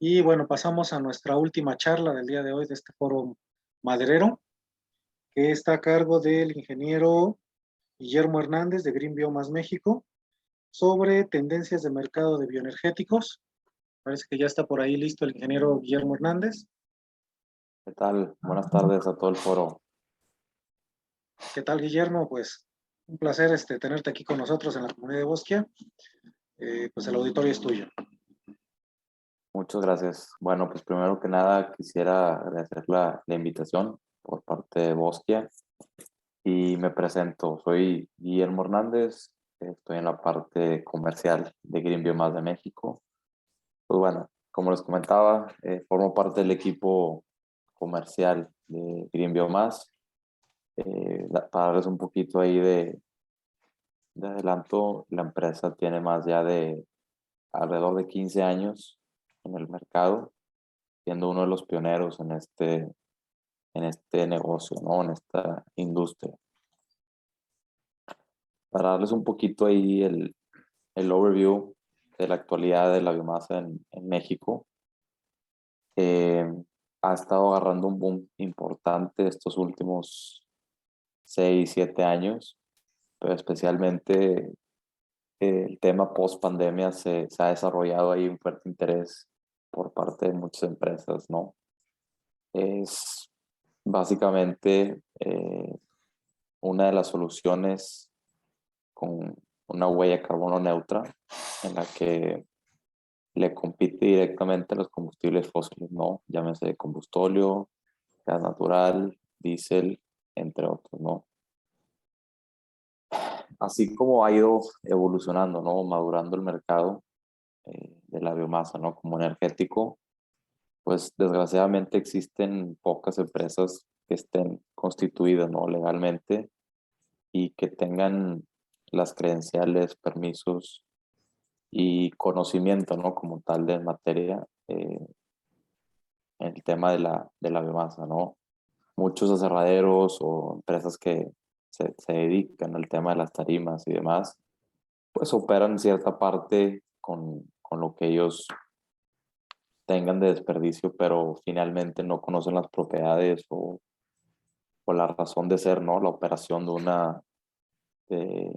Y bueno, pasamos a nuestra última charla del día de hoy de este foro maderero, que está a cargo del ingeniero Guillermo Hernández de Green Biomas México, sobre tendencias de mercado de bioenergéticos. Parece que ya está por ahí listo el ingeniero Guillermo Hernández. ¿Qué tal? Buenas tardes a todo el foro. ¿Qué tal, Guillermo? Pues un placer tenerte aquí con nosotros en la comunidad de Bosquia. Pues el auditorio es tuyo. Muchas gracias. Bueno, pues primero que nada quisiera agradecer la invitación por parte de Bosquia y me presento. Soy Guillermo Hernández, estoy en la parte comercial de Green Biomas de México. Pues bueno, como les comentaba, formo parte del equipo comercial de Green Biomas. Para darles un poquito ahí de adelanto, la empresa tiene más ya de alrededor de 15 años en el mercado, siendo uno de los pioneros en este negocio, ¿no? En esta industria. Para darles un poquito ahí el overview de la actualidad de la biomasa en México, eh, ha estado agarrando un boom importante estos últimos 6, 7 años, pero especialmente el tema post pandemia se ha desarrollado ahí un fuerte interés por parte de muchas empresas, ¿no? Es básicamente una de las soluciones con una huella de carbono neutra en la que le compite directamente a los combustibles fósiles, ¿no? Llámese combustóleo, gas natural, diésel, entre otros, ¿no? Así como ha ido evolucionando, ¿no? Madurando el mercado de la biomasa, ¿no? Como energético, pues desgraciadamente existen pocas empresas que estén constituidas, ¿no? Legalmente y que tengan las credenciales, permisos y conocimiento, ¿no? Como tal de materia en el tema de la biomasa, ¿no? Muchos aserraderos o empresas que se dedican al tema de las tarimas y demás, pues operan cierta parte con lo que ellos tengan de desperdicio, pero finalmente no conocen las propiedades o la razón de ser, ¿no? La operación de,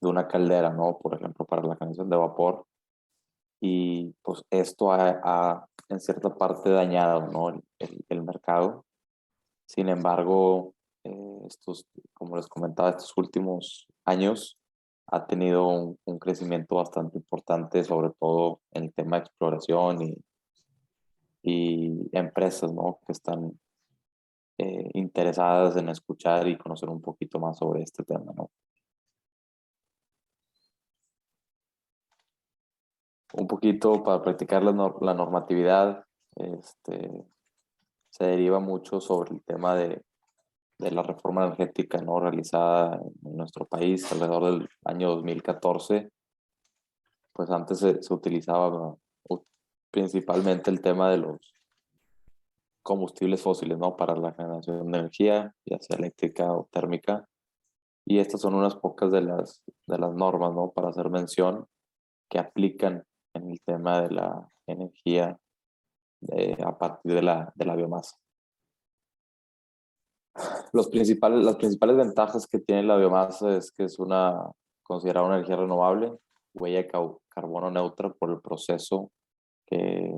de una caldera, ¿no? Por ejemplo, para la generación de vapor. Y pues esto ha en cierta parte dañado, ¿no? El mercado. Sin embargo, como les comentaba, estos últimos años ha tenido un crecimiento bastante importante, sobre todo en el tema de exploración y empresas, ¿no? Que están interesadas en escuchar y conocer un poquito más sobre este tema, ¿no? Un poquito para practicar la normatividad, se deriva mucho sobre el tema de la reforma energética, ¿no? Realizada en nuestro país alrededor del año 2014. Pues antes se utilizaba principalmente el tema de los combustibles fósiles, ¿no? Para la generación de energía, ya sea eléctrica o térmica. Y estas son unas pocas de las normas, ¿no? Para hacer mención que aplican en el tema de la energía a partir de la biomasa. Las principales ventajas que tiene la biomasa es que es considerada una energía renovable, huella de carbono neutra por el proceso que,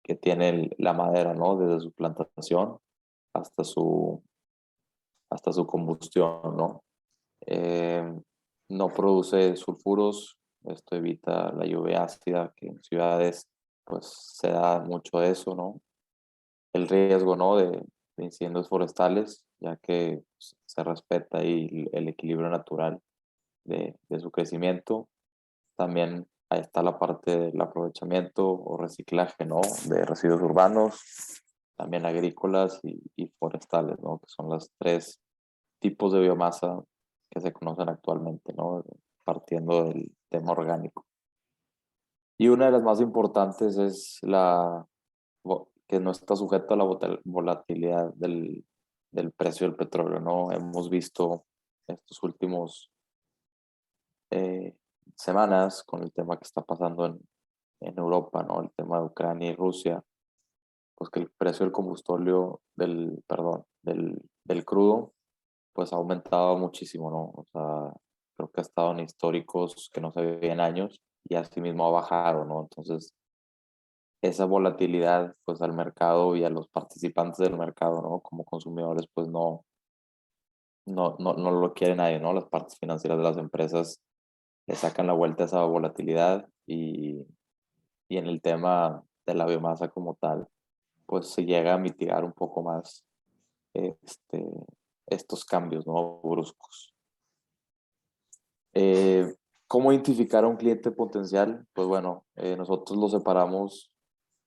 que tiene la madera, ¿no? Desde su plantación hasta hasta su combustión, ¿no? Eh, no produce sulfuros, esto evita la lluvia ácida, que en ciudades pues se da mucho eso, ¿no? El riesgo, ¿no? De incendios forestales, ya que se respeta ahí el equilibrio natural de su crecimiento. También ahí está la parte del aprovechamiento o reciclaje, ¿no? De residuos urbanos, también agrícolas y forestales, ¿no? Que son los tres tipos de biomasa que se conocen actualmente, ¿no? Partiendo del tema orgánico. Y una de las más importantes es que no está sujeto a la volatilidad del precio del petróleo, ¿no? Hemos visto estos últimos eh, semanas con el tema que está pasando en Europa, ¿no? El tema de Ucrania y Rusia, pues que el precio del combustible, del crudo, pues ha aumentado muchísimo, ¿no? O sea, creo que ha estado en históricos que no se veían años y así mismo ha bajado, ¿no? Entonces, esa volatilidad, pues al mercado y a los participantes del mercado, ¿no? Como consumidores, pues no lo quiere nadie, ¿no? Las partes financieras de las empresas le sacan la vuelta a esa volatilidad y en el tema de la biomasa como tal, pues se llega a mitigar un poco más este, estos cambios, ¿no? Bruscos. Eh, ¿Cómo identificar a un cliente potencial? Pues bueno, nosotros lo separamos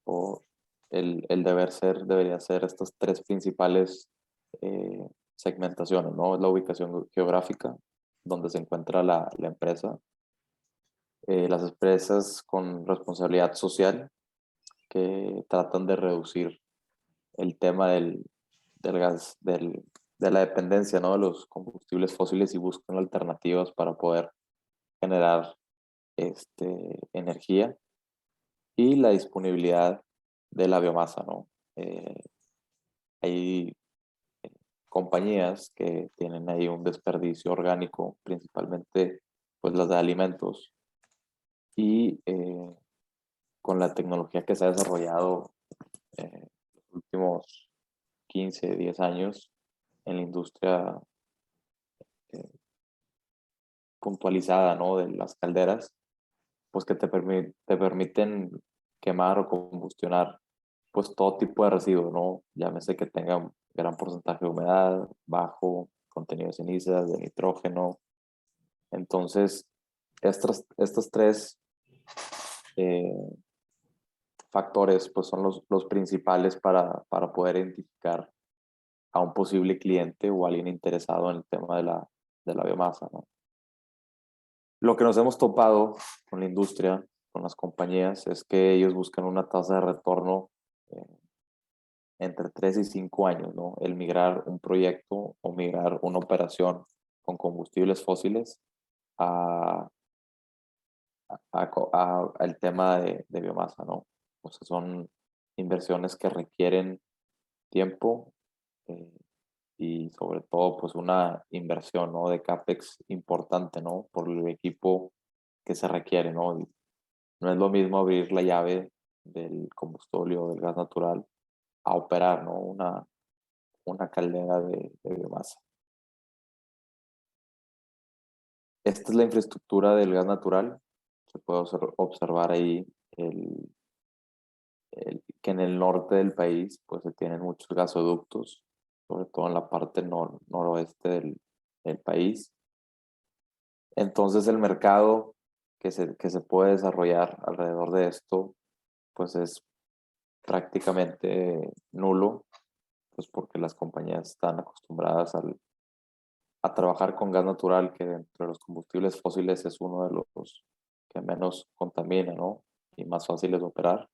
o el deber ser debería ser estas tres principales eh, segmentaciones, ¿no? Es la ubicación geográfica, donde se encuentra la empresa, las empresas con responsabilidad social que tratan de reducir el tema del gas, de la dependencia, ¿no? De los combustibles fósiles y buscan alternativas para poder generar energía y la disponibilidad de la biomasa, ¿no? Hay compañías que tienen ahí un desperdicio orgánico, principalmente pues las de alimentos, y con la tecnología que se ha desarrollado los últimos 15, 10 años en la industria eh, puntualizada, ¿no? De las calderas, pues que te permiten quemar o combustionar pues todo tipo de residuos, ¿no? Llámese que tenga un gran porcentaje de humedad, bajo contenido de cenizas, de nitrógeno. Entonces, estos tres eh, factores pues son los principales para poder identificar a un posible cliente o alguien interesado en el tema de la biomasa, ¿no? Lo que nos hemos topado con la industria, con las compañías, es que ellos buscan una tasa de retorno eh, entre 3 y 5 años, ¿no? El migrar un proyecto o migrar una operación con combustibles fósiles a, al tema de biomasa, ¿no? O sea, son inversiones que requieren tiempo eh, y sobre todo pues una inversión, ¿no? De CAPEX importante, ¿no? Por el equipo que se requiere, ¿no? No es lo mismo abrir la llave del combustible o del gas natural a operar, ¿no? Una caldera de biomasa. Esta es la infraestructura del gas natural. Se puede observar ahí que en el norte del país pues se tienen muchos gasoductos, sobre todo en la parte noroeste del país. Entonces el mercado que se puede desarrollar alrededor de esto pues es prácticamente nulo, pues porque las compañías están acostumbradas a trabajar con gas natural, que dentro de los combustibles fósiles es uno de los que menos contamina, ¿no? Y más fáciles de operar.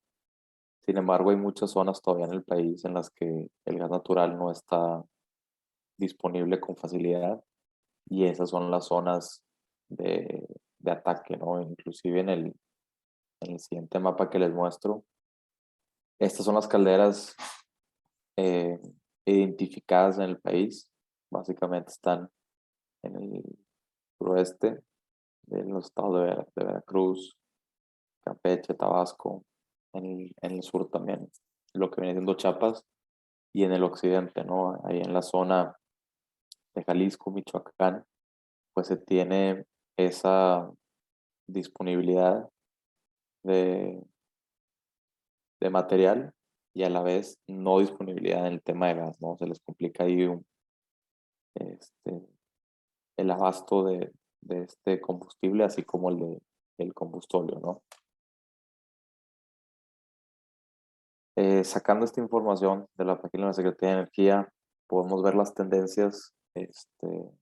Sin embargo, hay muchas zonas todavía en el país en las que el gas natural no está disponible con facilidad y esas son las zonas de ataque, ¿no? Inclusive en el siguiente mapa que les muestro, estas son las calderas eh, identificadas en el país. Básicamente están en el suroeste de los estados de Veracruz, Campeche, Tabasco, en el sur también, lo que viene siendo Chiapas, y en el occidente, ¿no? Ahí en la zona de Jalisco, Michoacán, pues se tiene esa disponibilidad de, de material y a la vez no disponibilidad en el tema de gas, ¿no? Se les complica ahí este, el abasto de este combustible, así como el combustóleo, ¿no? Sacando esta información de la página de la Secretaría de Energía, podemos ver las tendencias en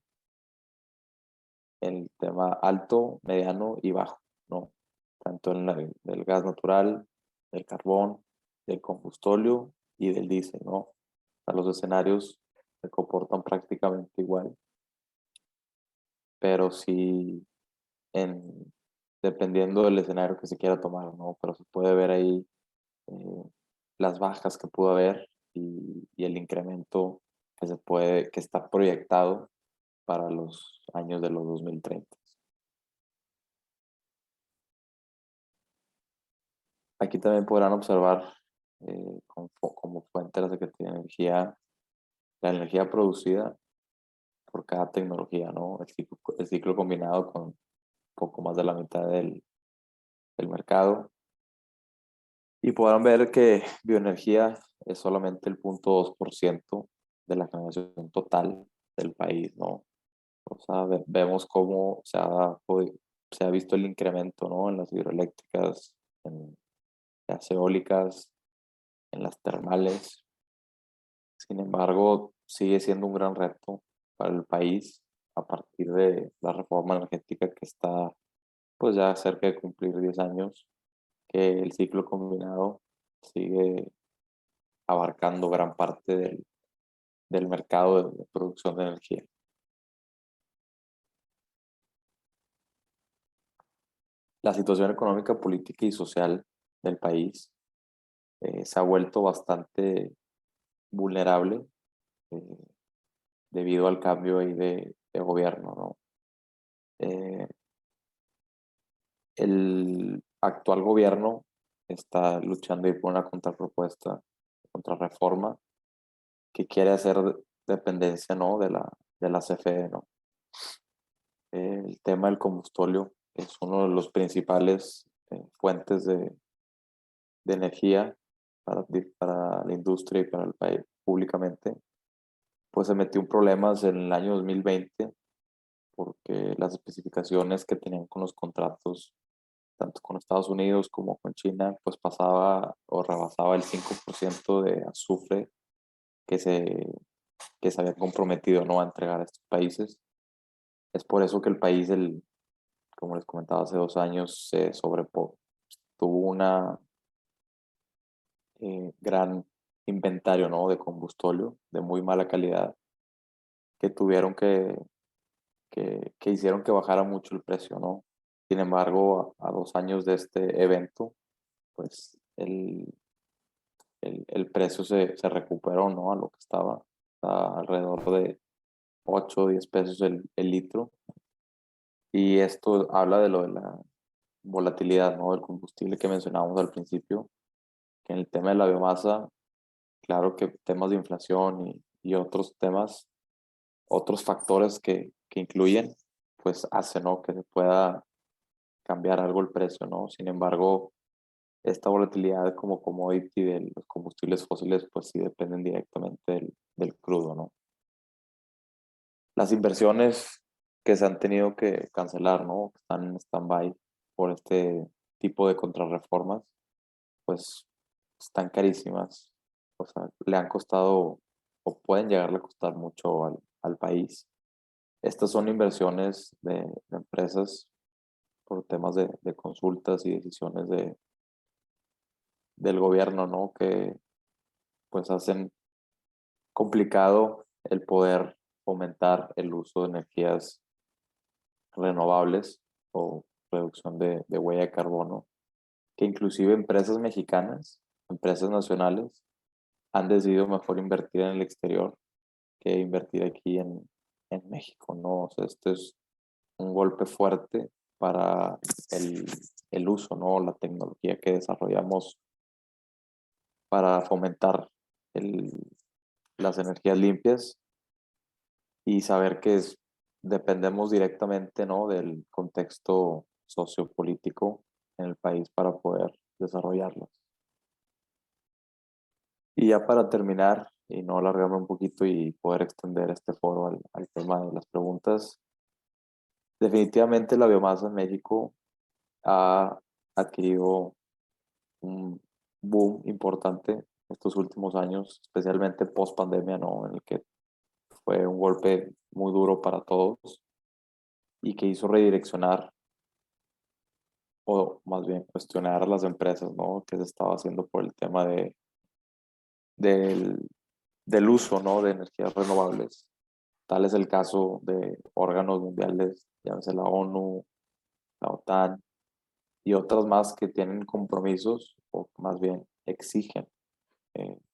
el tema alto, mediano y bajo, ¿no? Tanto en del gas natural, del carbón, del combustóleo y del diésel, ¿no? O sea, los escenarios se comportan prácticamente igual, pero sí en, dependiendo del escenario que se quiera tomar, ¿no? Pero se puede ver ahí eh, las bajas que pudo haber y el incremento que está proyectado para los años de los 2030. Aquí también podrán observar como fuente de la Secretaría de Energía la energía producida por cada tecnología, ¿no? El ciclo combinado con poco más de la mitad del mercado. Y podrán ver que bioenergía es solamente el 0.2% de la generación total del país, ¿no? O sea, vemos cómo se ha visto el incremento, ¿no? En las hidroeléctricas, en las eólicas, en las termales. Sin embargo, sigue siendo un gran reto para el país a partir de la reforma energética que está pues ya cerca de cumplir 10 años, que el ciclo combinado sigue abarcando gran parte del mercado de producción de energía. La situación económica, política y social del país se ha vuelto bastante vulnerable eh, debido al cambio ahí de gobierno, ¿no? Eh, el actual gobierno está luchando ahí por una contrapropuesta, contrarreforma, que quiere hacer dependencia, ¿no? de la CFE, ¿no? El tema del combustóleo es uno de los principales fuentes de energía para la industria y para el país públicamente. Pues se metió en problemas en el año 2020 porque las especificaciones que tenían con los contratos, tanto con Estados Unidos como con China, pues pasaba o rebasaba el 5% de azufre que se, que se había comprometido, ¿no? A entregar a estos países. Es por eso que el país, como les comentaba hace 2 años, tuvo una gran inventario, ¿no? De combustóleo de muy mala calidad que tuvieron que hicieron que bajara mucho el precio, ¿no? Sin embargo, a 2 años de este evento, pues el precio se recuperó, ¿no? A lo que estaba, alrededor de 8 o 10 pesos el litro. Y esto habla de lo de la volatilidad, ¿no? Del combustible que mencionábamos al principio, que en el tema de la biomasa, claro que temas de inflación y otros temas, otros factores que incluyen, pues hacen, ¿no? Que se pueda cambiar algo el precio, ¿no? Sin embargo, esta volatilidad como commodity de los combustibles fósiles, pues sí dependen directamente del crudo, ¿no? Las inversiones que se han tenido que cancelar, ¿no? Que están en stand-by por este tipo de contrarreformas, pues están carísimas. O sea, le han costado o pueden llegarle a costar mucho al país. Estas son inversiones de empresas por temas de consultas y decisiones del gobierno, ¿no? Que pues hacen complicado el poder fomentar el uso de energías renovables o reducción de huella de carbono, que inclusive empresas mexicanas, empresas nacionales, han decidido mejor invertir en el exterior que invertir aquí en México, ¿no? O sea, esto es un golpe fuerte para el, el uso, ¿no? La tecnología que desarrollamos para fomentar el, las energías limpias y saber que dependemos directamente, ¿no? Del contexto sociopolítico en el país para poder desarrollarlas. Y ya para terminar, y no alargarme un poquito y poder extender este foro al tema de las preguntas, definitivamente la biomasa en México ha adquirido un boom importante estos últimos años, especialmente post pandemia, ¿no? En el que fue un golpe muy duro para todos y que hizo redireccionar o más bien cuestionar a las empresas, ¿no? Que se estaba haciendo por el tema del, del uso, ¿no? De energías renovables. Tal es el caso de órganos mundiales, llámese la ONU, la OTAN, y otras más que tienen compromisos o más bien exigen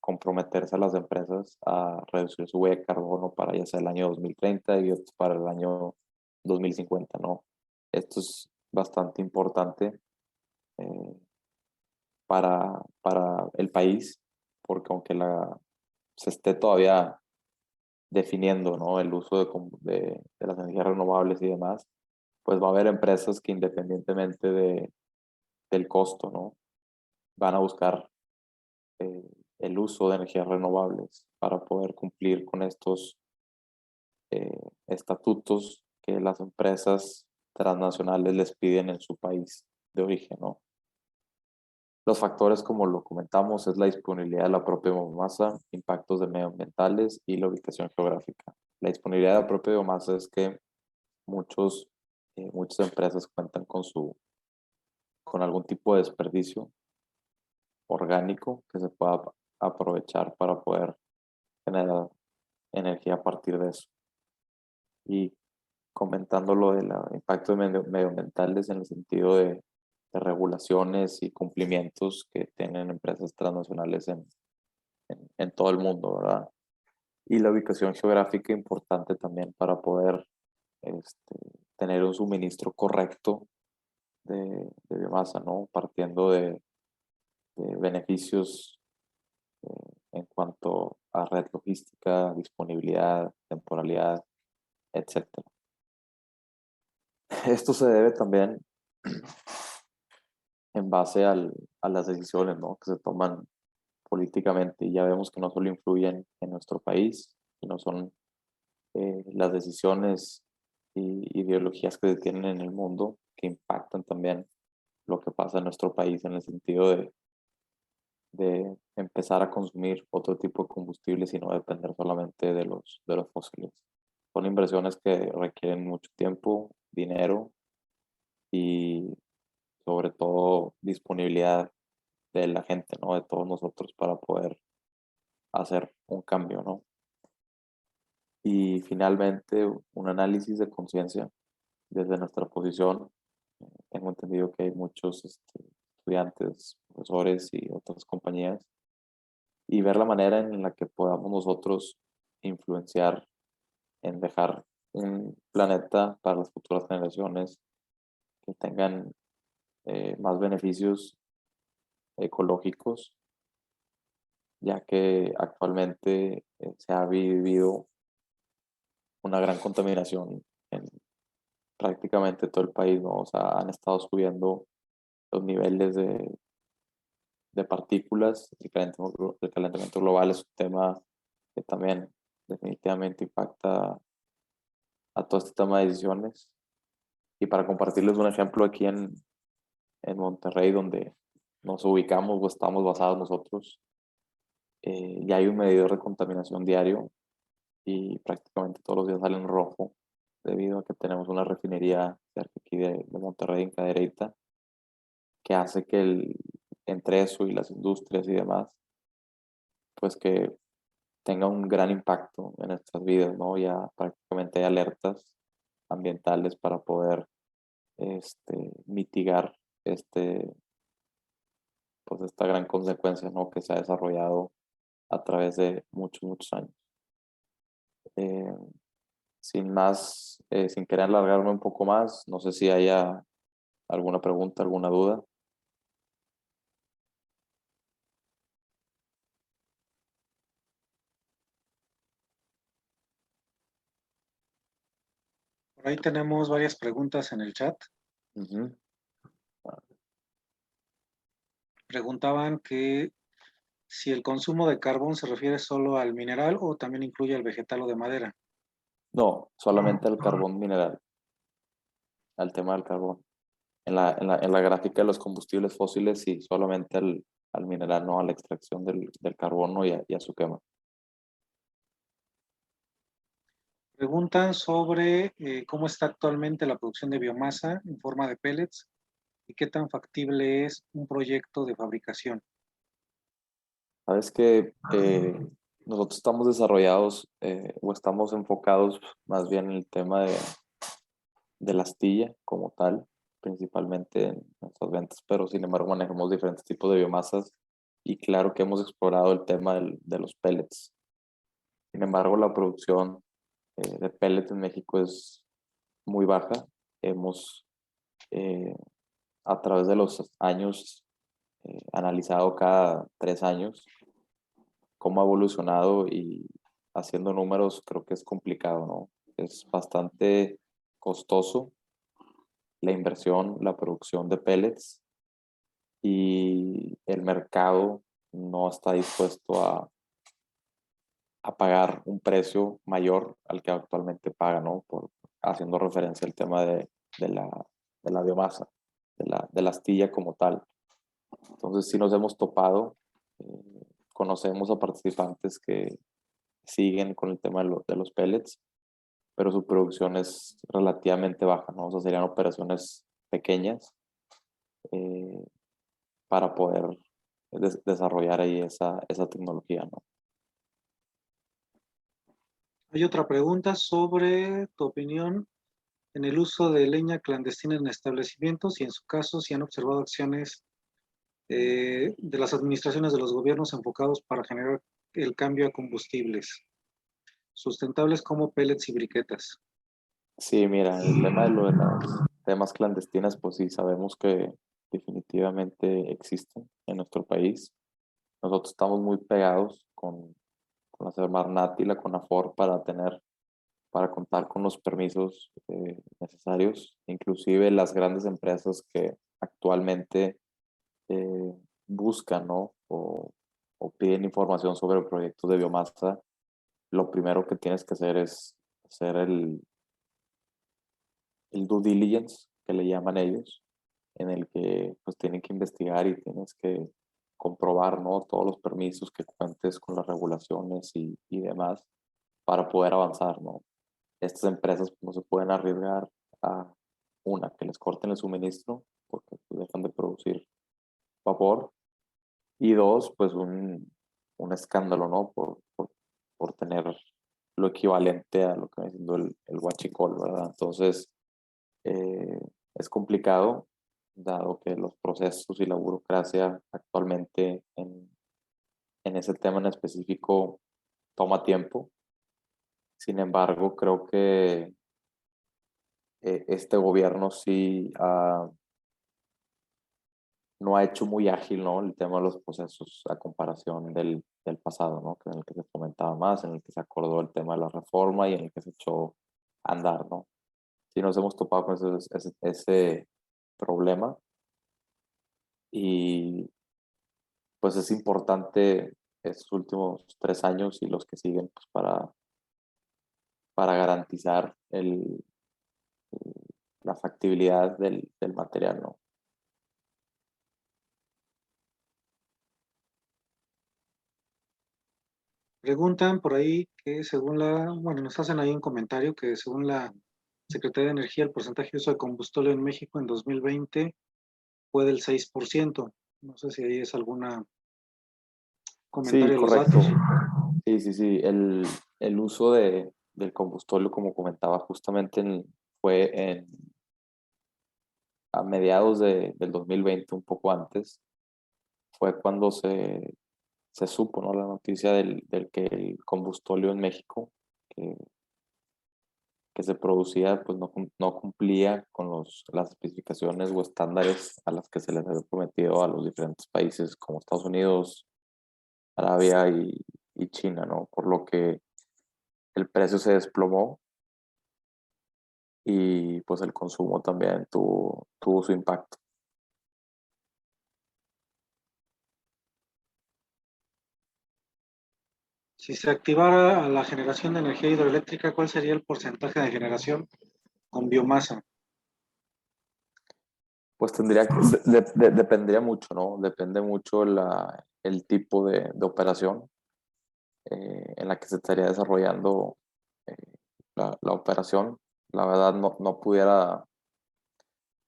comprometerse a las empresas a reducir su huella de carbono para ya sea el año 2030 y otros para el año 2050, ¿no? Esto es bastante importante eh, para el país, porque aunque se esté todavía definiendo, ¿no?, el uso de las energías renovables y demás, pues va a haber empresas que independientemente del costo, ¿no?, van a buscar eh, el uso de energías renovables para poder cumplir con estos estatutos que las empresas transnacionales les piden en su país de origen, ¿no? Los factores, como lo comentamos, es la disponibilidad de la propia biomasa, impactos de medioambientales y la ubicación geográfica. La disponibilidad de la propia biomasa es que muchas empresas cuentan con algún tipo de desperdicio orgánico que se pueda aprovechar para poder generar energía a partir de eso. Y comentando lo del impacto medioambientales en el sentido de regulaciones y cumplimientos que tienen empresas transnacionales en todo el mundo, ¿verdad? Y la ubicación geográfica importante también para poder este, tener un suministro correcto de biomasa, ¿no? Partiendo de beneficios en cuanto a red logística, disponibilidad, temporalidad, etcétera. Esto se debe también en base a las decisiones, ¿no?, que se toman políticamente, y ya vemos que no solo influyen en nuestro país, sino son las decisiones y ideologías que se tienen en el mundo que impactan también lo que pasa en nuestro país en el sentido de empezar a consumir otro tipo de combustibles y no depender solamente de los fósiles. Son inversiones que requieren mucho tiempo, dinero y sobre todo disponibilidad de la gente, ¿no?, de todos nosotros para poder hacer un cambio, ¿no? Y finalmente, un análisis de conciencia desde nuestra posición. Tengo entendido que hay muchos estudiantes, profesores y otras compañías, y ver la manera en la que podamos nosotros influenciar en dejar un planeta para las futuras generaciones que tengan más beneficios ecológicos, ya que actualmente se ha vivido una gran contaminación en prácticamente todo el país, ¿no? O sea, han estado subiendo los niveles de partículas. El calentamiento global es un tema que también definitivamente impacta a todo este tema de decisiones. Y para compartirles un ejemplo aquí en Monterrey, donde nos ubicamos o estamos basados nosotros, ya hay un medidor de contaminación diario y prácticamente todos los días sale en rojo debido a que tenemos una refinería cerca aquí de Monterrey, en Cadereyta, que hace que entre eso y las industrias y demás, pues que tenga un gran impacto en nuestras vidas, ¿no? Ya prácticamente hay alertas ambientales para poder mitigar pues esta gran consecuencia, ¿no?, que se ha desarrollado a través de muchos, muchos años. Eh, Sin más, sin querer alargarme un poco más, no sé si haya alguna pregunta, alguna duda. Por ahí tenemos varias preguntas en el chat. Ujú. Preguntaban que si el consumo de carbón se refiere solo al mineral o también incluye el vegetal o de madera. No, solamente el carbón mineral, al tema del carbón. En la gráfica de los combustibles fósiles, sí, solamente al mineral, no a la extracción del carbono y a su quema. Preguntan sobre cómo está actualmente la producción de biomasa en forma de pellets y qué tan factible es un proyecto de fabricación. Sabes que nosotros estamos desarrollados o estamos enfocados más bien en el tema de la astilla como tal, principalmente en nuestras ventas, pero sin embargo manejamos diferentes tipos de biomasas y claro que hemos explorado el tema de los pellets. Sin embargo, la producción de pellets en México es muy baja. Hemos, eh, a través de los años, analizado cada 3 años cómo ha evolucionado y haciendo números creo que es complicado, ¿no? Es bastante costoso la inversión, la producción de pellets y el mercado no está dispuesto a pagar un precio mayor al que actualmente paga, ¿no? Haciendo referencia al tema de la, de la biomasa, de la astilla como tal. Entonces, sí nos hemos topado, conocemos a participantes que siguen con el tema de los pellets, pero su producción es relativamente baja, ¿no? O sea, serían operaciones pequeñas eh, para poder desarrollar ahí esa tecnología, ¿no? Hay otra pregunta sobre tu opinión en el uso de leña clandestina en establecimientos y en su caso si han observado acciones de las administraciones de los gobiernos enfocados para generar el cambio a combustibles sustentables como pellets y briquetas. Sí, mira, el tema de lo de las temas clandestinas, pues sí, sabemos que definitivamente existen en nuestro país. Nosotros estamos muy pegados con la Semarnat y la CONAFOR para contar con los permisos necesarios. Inclusive las grandes empresas que actualmente buscan, ¿no? O piden información sobre proyectos de biomasa, lo primero que tienes que hacer es hacer el due diligence, que le llaman ellos, en el que pues tienen que investigar y tienes que comprobar, ¿no? Todos los permisos, que cuentes con las regulaciones y demás para poder avanzar, ¿no? Estas empresas pues, no se pueden arriesgar a una, que les corten el suministro porque pues, dejan de producir vapor y dos, pues un escándalo, ¿no? Por tener lo equivalente a lo que viene siendo el huachicol, ¿verdad? Entonces, eh, es complicado, dado que los procesos y la burocracia actualmente en ese tema en específico toma tiempo. Sin embargo, creo que este gobierno sí no ha hecho muy ágil, ¿no? El tema de los procesos a comparación del pasado, ¿no? En el que se fomentaba más, en el que se acordó el tema de la reforma y en el que se echó a andar, ¿no? Sí nos hemos topado con ese problema y pues es importante estos últimos 3 años y los que siguen pues para garantizar la factibilidad del material, ¿no? Preguntan por ahí que según bueno, nos hacen ahí un comentario que según la Secretaría de Energía, el porcentaje de uso de combustible en México en 2020 fue del 6%. No sé si ahí es alguna Sí, comentario a los correcto. datos. Sí, sí, sí. El uso del combustible, como comentaba, justamente fue a mediados del 2020, un poco antes, fue cuando se supo, ¿no? La noticia del que el combustóleo en México que se producía, pues no cumplía con las especificaciones o estándares a las que se les había prometido a los diferentes países como Estados Unidos, Arabia y China, ¿no? Por lo que el precio se desplomó y pues el consumo también tuvo su impacto. Si se activara la generación de energía hidroeléctrica, ¿cuál sería el porcentaje de generación con biomasa? Pues dependería mucho, ¿no? Depende mucho el tipo de operación en la que se estaría desarrollando eh, la operación. La verdad no pudiera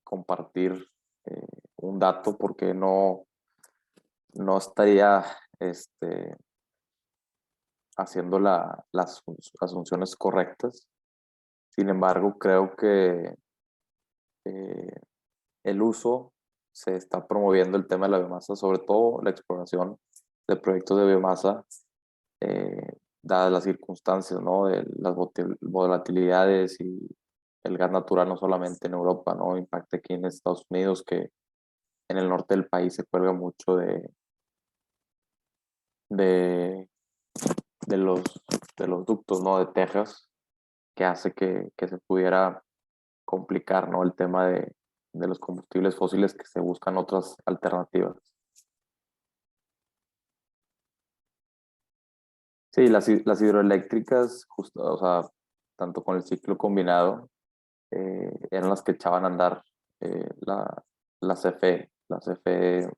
compartir eh, un dato porque no estaría haciendo las funciones correctas. Sin embargo, creo que eh, el uso, se está promoviendo el tema de la biomasa, sobre todo la exploración de proyectos de biomasa, dadas las circunstancias, ¿no? De las volatilidades y el gas natural no solamente en Europa, ¿no? Impacta aquí en Estados Unidos, que en el norte del país se cuelga mucho de, de los, de los ductos, ¿no? De Texas, que hace que se pudiera complicar, ¿no? El tema de los combustibles fósiles, que se buscan otras alternativas. Sí, las hidroeléctricas, justo, o sea, tanto con el ciclo combinado, eran las que echaban a andar la CFE. La CFE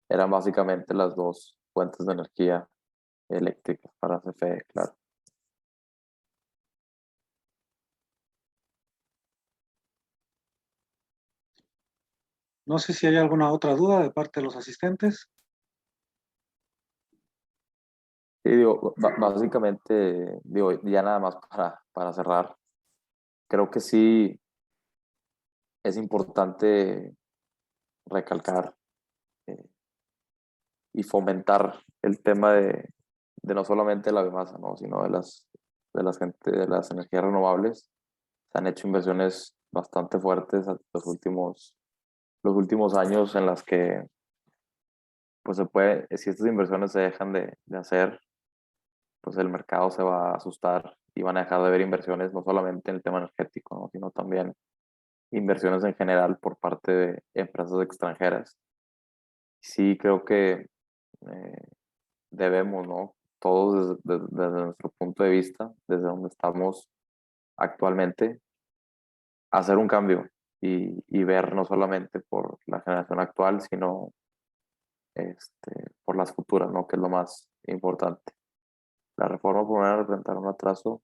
eran básicamente las dos fuentes de energía eléctrica para CFE, claro. No sé si hay alguna otra duda de parte de los asistentes. Sí, digo, básicamente, digo, ya nada más para cerrar, creo que sí es importante recalcar eh, y fomentar el tema de no solamente la biomasa, ¿no? Sino de las energías renovables. Se han hecho inversiones bastante fuertes los últimos años en las que, pues se puede, si estas inversiones se dejan de hacer, pues el mercado se va a asustar y van a dejar de ver inversiones no solamente en el tema energético, ¿no? Sino también inversiones en general por parte de empresas extranjeras. Sí, creo que eh, debemos, ¿no? Todos desde nuestro punto de vista, desde donde estamos actualmente, hacer un cambio y ver no solamente por la generación actual, sino por las futuras, ¿no? Que es lo más importante. La reforma podrá representar un atraso.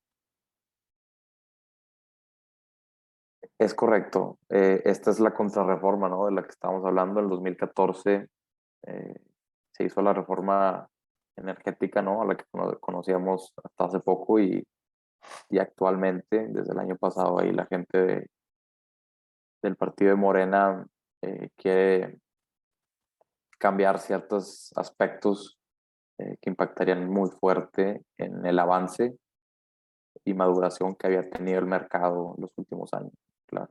Es correcto. Esta es la contrarreforma, ¿no? De la que estábamos hablando. En 2014 eh, se hizo la reforma energética, ¿no? A la que conocíamos hasta hace poco y actualmente, desde el año pasado, ahí la gente del partido de Morena quiere cambiar ciertos aspectos que impactarían muy fuerte en el avance y maduración que había tenido el mercado en los últimos años. Claro.